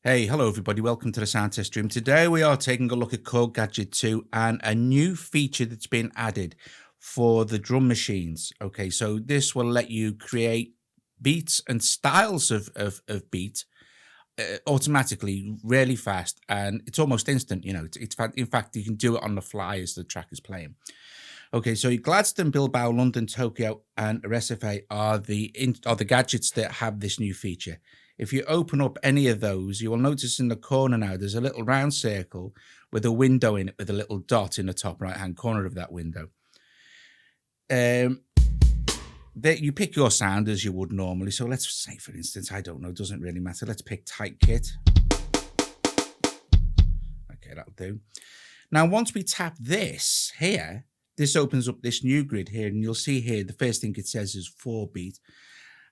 Hey, hello everybody, welcome to the Sound Test Room. Today we are taking a look at KORG Gadget 2 and a new feature that's been added for the drum machines. Okay, so this will let you create beats and styles of beat automatically, really fast, and it's almost instant. In fact, you can do it on the fly as the track is playing. Okay, so Gladstone, Bilbao, London, Tokyo, and Recife are the gadgets that have this new feature. If you open up any of those, you will notice in the corner now there's a little round circle with a window in it with a little dot in the top right-hand corner of that window. You pick your sound as you would normally. So let's say, for instance, I don't know, doesn't really matter. Let's pick Tight Kit. Okay, that'll do. Now, once we tap this here, this opens up this new grid here, and you'll see here the first thing it says is 4-beat.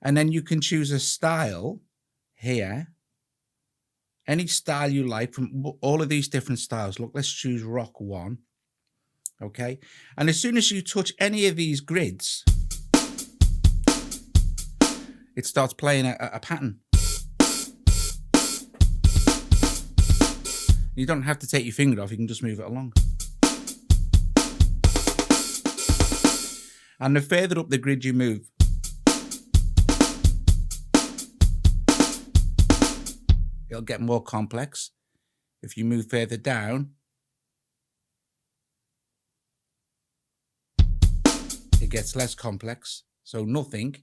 And then you can choose a style here, any style you like from all of these different styles. Look, let's choose Rock 1. Okay, and as soon as you touch any of these grids, it starts playing a pattern. You don't have to take your finger off, you can just move it along. And the further up the grid you move, it'll get more complex. If you move further down, it gets less complex. So nothing.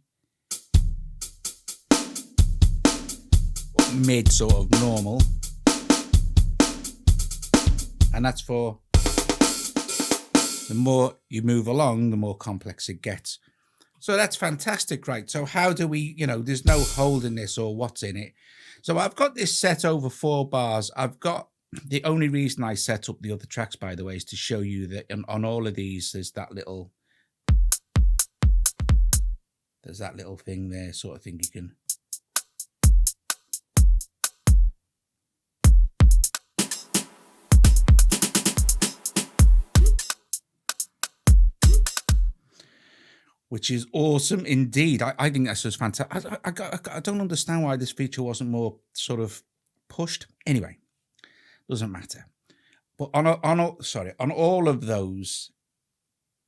Mid sort of normal. And that's for the more you move along, the more complex it gets. So that's fantastic, right? So how do we, there's no holding this or what's in it. So I've got this set over 4 bars. The only reason I set up the other tracks, by the way, is to show you that on all of these, there's that little thing there, sort of thing you can. Which is awesome indeed. I think that's just fantastic. I don't understand why this feature wasn't more sort of pushed. Anyway, doesn't matter. But on all of those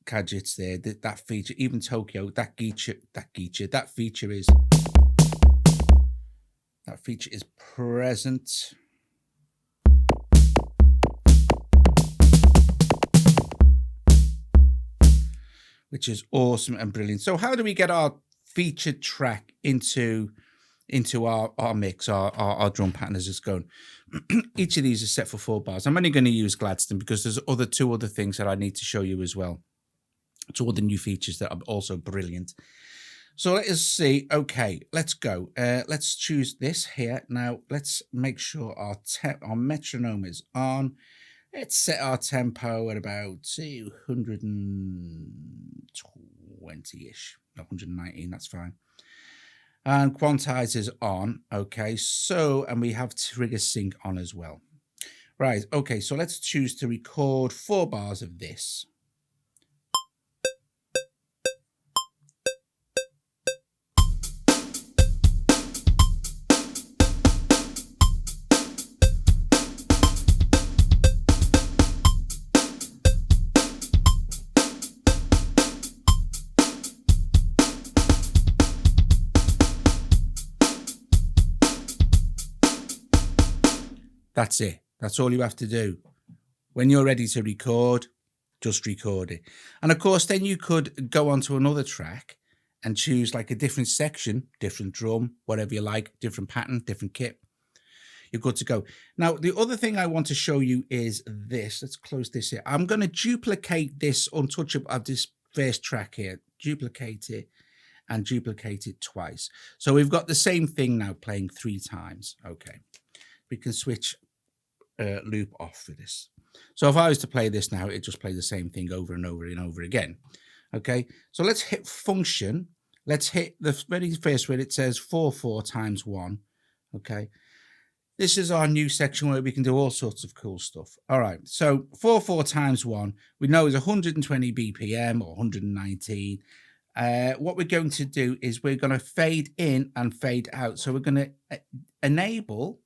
gadgets there, that feature, even Tokyo, that feature is present. Which is awesome and brilliant. So how do we get our featured track into our mix, our drum pattern as it's going? Each of these is set for 4 bars. I'm only going to use Gladstone because there's two other things that I need to show you as well. 2 other new features that are also brilliant. So let's see. Okay, let's go. Let's choose this here. Now let's make sure our metronome is on. Let's set our tempo at about 120-ish, 119, that's fine. And quantize is on. Okay, so, and we have trigger sync on as well. Right, okay, so let's choose to record 4 bars of this. That's it. That's all you have to do. When you're ready to record, just record it. And of course, then you could go on to another track and choose like a different section, different drum, whatever you like, different pattern, different kit. You're good to go. Now, the other thing I want to show you is this. Let's close this here. I'm going to duplicate this untouchable of this first track here. Duplicate it and duplicate it twice. So we've got the same thing now playing 3 times. Okay. We can switch loop off for this. So if I was to play this now, it just plays the same thing over and over and over again. Okay, so let's hit function. Let's hit the very first where it says 4/4 times 1. Okay, this is our new section where we can do all sorts of cool stuff. All right, so 4/4 times 1, we know is 120 BPM or 119. What we're going to do is we're going to fade in and fade out. So we're going to enable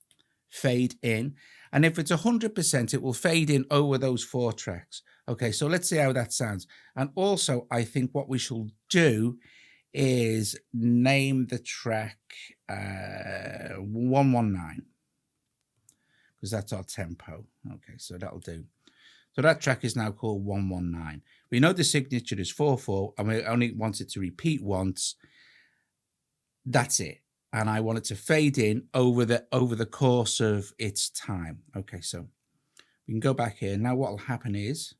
fade in. And if it's 100%, it will fade in over those 4 tracks. Okay, so let's see how that sounds. And also, I think what we shall do is name the track 119, because that's our tempo. Okay, so that'll do. So that track is now called 119. We know the signature is 4/4, and we only want it to repeat once. That's it. And I want it to fade in over the course of its time. Okay, so we can go back here. Now what will happen is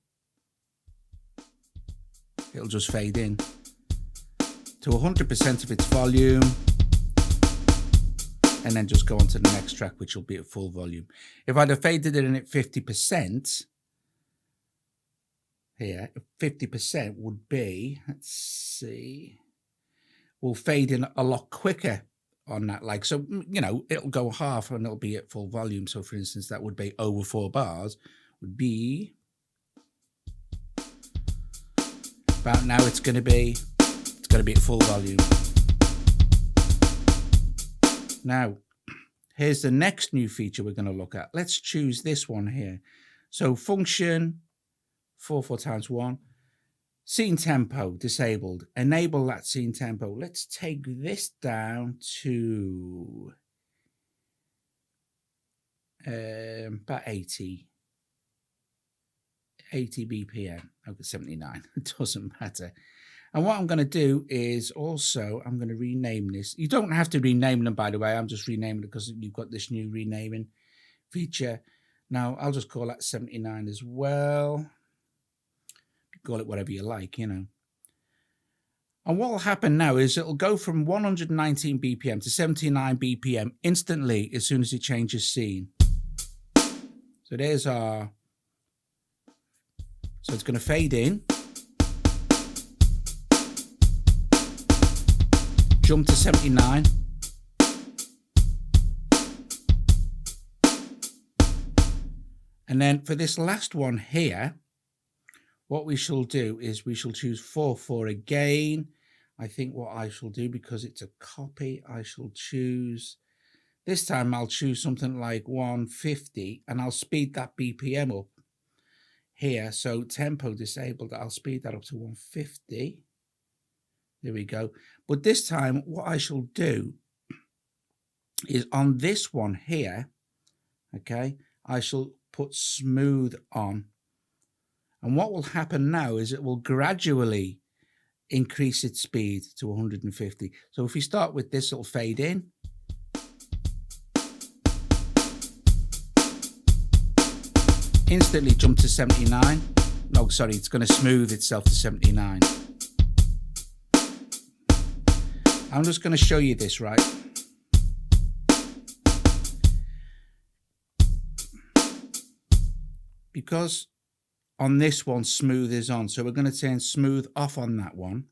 it'll just fade in to 100% of its volume, and then just go on to the next track, which will be at full volume. If I'd have faded it in at 50%, here, 50% would be, let's see, will fade in a lot quicker on that. Like, so, you know, it'll go half and it'll be at full volume. So for instance, that would be over 4 bars, would be about now it's going to be at full volume. Now, here's the next new feature we're going to look at. Let's choose this one here. So function 4/4 times 1, scene tempo disabled. Enable that scene tempo. Let's take this down to about 80 BPM. Okay, 79. It doesn't matter. And what I'm going to do is also, I'm going to rename this. You don't have to rename them, by the way. I'm just renaming it because you've got this new renaming feature. Now, I'll just call that 79 as well. Call it whatever you like, you know. And what will happen now is it'll go from 119 BPM to 79 BPM instantly as soon as it changes scene. So there's our... So it's going to fade in, jump to 79, and then for this last one here, what we shall do is we shall choose 4/4 again. I think what I shall do, because it's a copy, I shall choose, this time I'll choose something like 150, and I'll speed that BPM up here. So tempo disabled, I'll speed that up to 150. There we go. But this time what I shall do is on this one here, okay, I shall put smooth on. And what will happen now is it will gradually increase its speed to 150. So if we start with this, it'll fade in. Instantly jump to 79. No, sorry, it's going to smooth itself to 79. I'm just going to show you this, right? Because on this one, smooth is on. So we're going to turn smooth off on that one.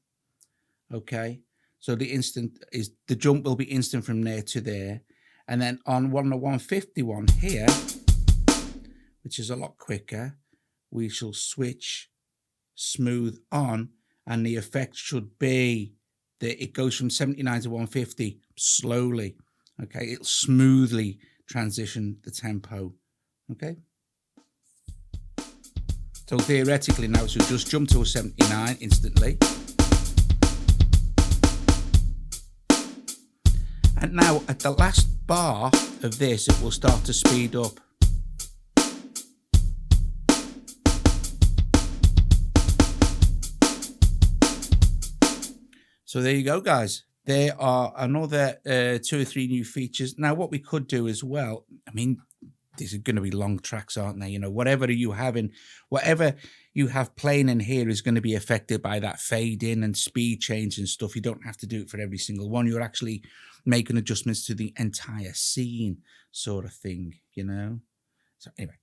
Okay. So the jump will be instant from there to there. And then on the 151 here, which is a lot quicker, we shall switch smooth on, and the effect should be that it goes from 79 to 150 slowly. Okay. It'll smoothly transition the tempo. Okay. So theoretically now, so just jump to a 79 instantly. And now at the last bar of this, it will start to speed up. So there you go, guys. There are another 2 or 3 new features. Now, what we could do as well, I mean, these are going to be long tracks, aren't they? You know, whatever you have playing in here is going to be affected by that fade in and speed change and stuff. You don't have to do it for every single one. You're actually making adjustments to the entire scene sort of thing, you know? So anyway,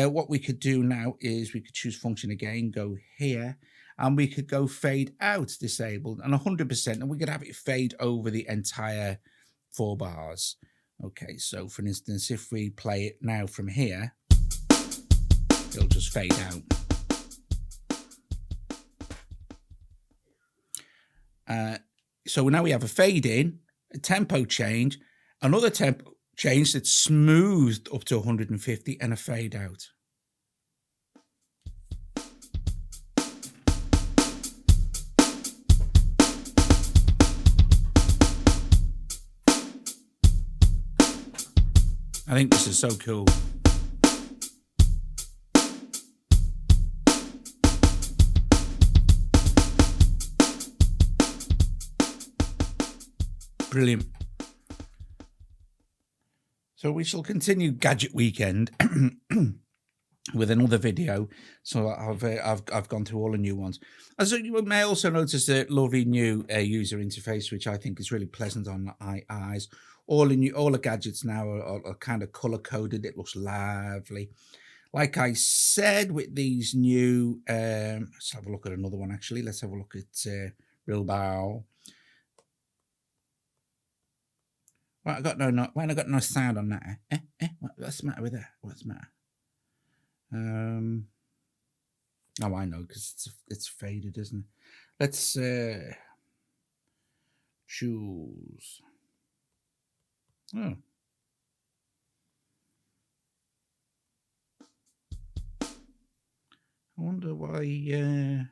what we could do now is we could choose function again, go here, and we could go fade out disabled and 100%, and we could have it fade over the entire 4 bars. Okay, so for instance, if we play it now from here, it'll just fade out. So now we have a fade in, a tempo change, another tempo changed. It's smoothed up to 150 and a fade out. I think this is so cool. Brilliant. So we shall continue Gadget Weekend with another video. So I've gone through all the new ones. As you may also notice, the lovely new user interface, which I think is really pleasant on the eyes. All the gadgets now are kind of color coded. It looks lovely. Like I said, with these new, let's have a look at another one. Actually, let's have a look at Real Bow. Well, I got no sound on that. What's the matter with that? What's the matter? Oh, I know, because it's faded, isn't it? Let's choose. Oh. I wonder why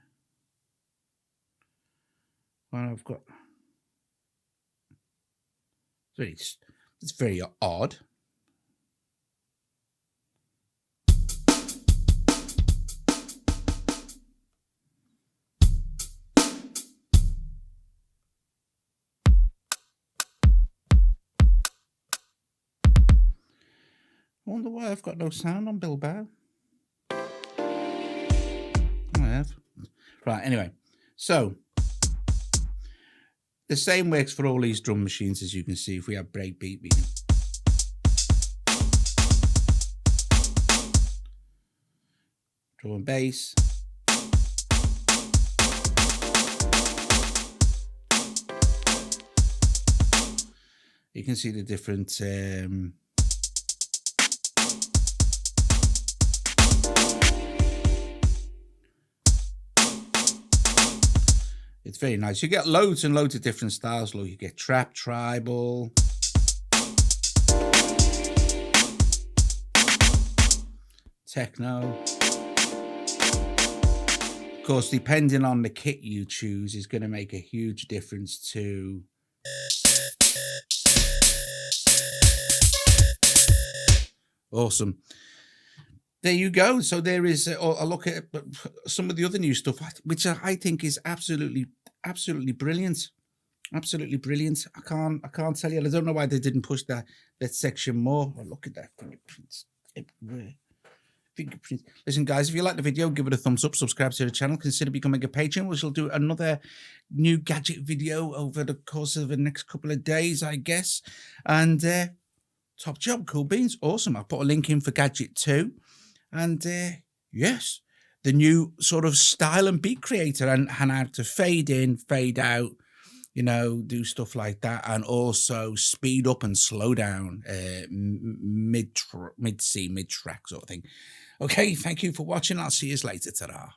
I've got. It's very odd. I wonder why I've got no sound on Bilbao. I have. Right, anyway. So, the same works for all these drum machines, as you can see. If we have breakbeat, we can... Drum and bass. You can see the different... It's very nice. You get loads and loads of different styles. Look, you get trap, tribal, techno. Of course, depending on the kit you choose is going to make a huge difference to awesome. There you go. So there is a look at some of the other new stuff, which I think is absolutely brilliant. Absolutely brilliant. I can't tell you. I don't know why they didn't push that section more. Oh, look at that fingerprints everywhere. Fingerprints. Listen, guys, if you like the video, give it a thumbs up. Subscribe to the channel. Consider becoming a patron. We shall do another new gadget video over the course of the next couple of days, I guess. And top job, cool beans. Awesome. I'll put a link in for Gadget 2. And yes, the new sort of style and beat creator and how to fade in, fade out, you know, do stuff like that. And also speed up and slow down mid-C, mid-track sort of thing. Okay, thank you for watching. I'll see you later. Ta-ra.